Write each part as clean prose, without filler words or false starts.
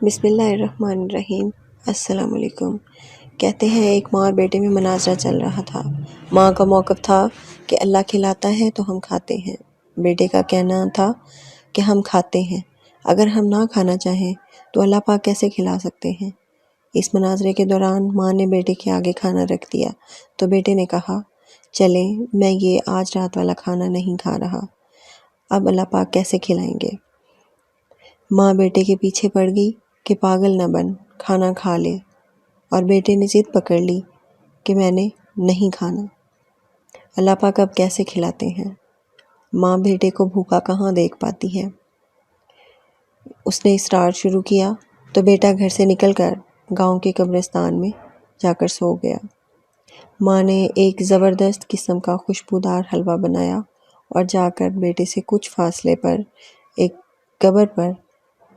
بسم اللہ الرحمن الرحیم۔ السلام علیکم۔ کہتے ہیں ایک ماں اور بیٹے میں مناظرہ چل رہا تھا۔ ماں کا موقف تھا کہ اللہ کھلاتا ہے تو ہم کھاتے ہیں، بیٹے کا کہنا تھا کہ ہم کھاتے ہیں، اگر ہم نہ کھانا چاہیں تو اللہ پاک کیسے کھلا سکتے ہیں۔ اس مناظرے کے دوران ماں نے بیٹے کے آگے کھانا رکھ دیا تو بیٹے نے کہا، چلیں میں یہ آج رات والا کھانا نہیں کھا رہا، اب اللہ پاک کیسے کھلائیں گے۔ ماں بیٹے کے پیچھے پڑ گئی کہ پاگل نہ بن، کھانا کھا لے، اور بیٹے نے ضد پکڑ لی کہ میں نے نہیں کھانا۔ اللہ پاک اب کیسے کھلاتے ہیں۔ ماں بیٹے کو بھوکا کہاں دیکھ پاتی ہے۔ اس نے اسٹارٹ شروع کیا تو بیٹا گھر سے نکل کر گاؤں کے قبرستان میں جا کر سو گیا۔ ماں نے ایک زبردست قسم کا خوشبودار حلوہ بنایا اور جا کر بیٹے سے کچھ فاصلے پر ایک قبر پر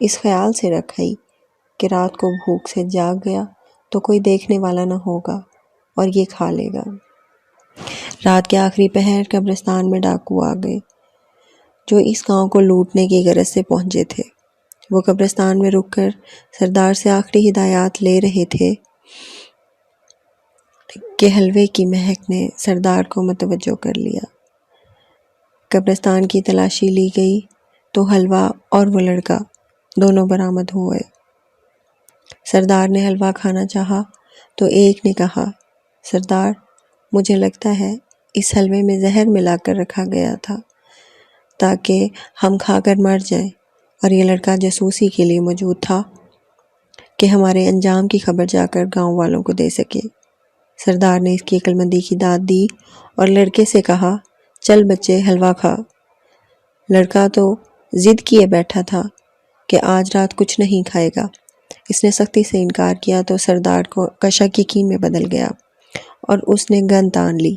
اس خیال سے رکھائی کہ رات کو بھوک سے جاگ گیا تو کوئی دیکھنے والا نہ ہوگا اور یہ کھا لے گا۔ رات کے آخری پہر قبرستان میں ڈاکو آ گئے جو اس گاؤں کو لوٹنے کی غرض سے پہنچے تھے۔ وہ قبرستان میں رک کر سردار سے آخری ہدایات لے رہے تھے کہ حلوے کی مہک نے سردار کو متوجہ کر لیا۔ قبرستان کی تلاشی لی گئی تو حلوہ اور وہ لڑکا دونوں برآمد ہوئے۔ سردار نے حلوہ کھانا چاہا تو ایک نے کہا، سردار مجھے لگتا ہے اس حلوے میں زہر ملا کر رکھا گیا تھا تاکہ ہم کھا کر مر جائیں، اور یہ لڑکا جاسوسی کے لیے موجود تھا کہ ہمارے انجام کی خبر جا کر گاؤں والوں کو دے سکے۔ سردار نے اس کی عقل مندی کی داد دی اور لڑکے سے کہا، چل بچے حلوہ کھا۔ لڑکا تو ضد کیے بیٹھا تھا کہ آج رات کچھ نہیں کھائے گا۔ اس نے سختی سے انکار کیا تو سردار کا شک یقین میں بدل گیا اور اس نے گن تان لی۔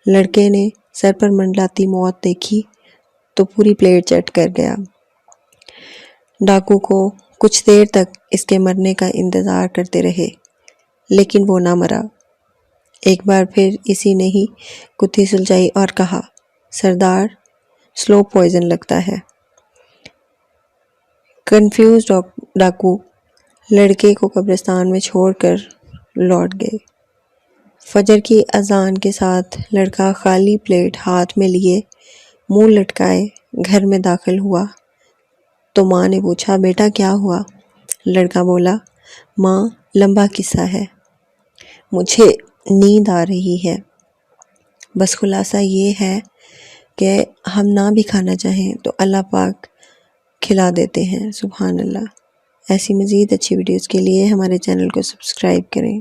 لڑکے نے سر پر منڈلاتی موت دیکھی تو پوری پلیٹ چٹ کر گیا۔ ڈاکو کو کچھ دیر تک اس کے مرنے کا انتظار کرتے رہے لیکن وہ نہ مرا۔ ایک بار پھر اسی نے ہی کتھی سلجھائی اور کہا، سردار سلو پوائزن لگتا ہے۔ کنفیوز ڈاکو لڑکے کو قبرستان میں چھوڑ کر لوٹ گئے۔ فجر کی اذان کے ساتھ لڑکا خالی پلیٹ ہاتھ میں لیے منہ لٹکائے گھر میں داخل ہوا تو ماں نے پوچھا، بیٹا کیا ہوا؟ لڑکا بولا، ماں لمبا قصہ ہے، مجھے نیند آ رہی ہے، بس خلاصہ یہ ہے کہ ہم نہ بھی کھانا چاہیں تو اللہ پاک کھلا دیتے ہیں۔ سبحان اللہ۔ ایسی مزید اچھی ویڈیوز کے لیے ہمارے چینل کو سبسکرائب کریں۔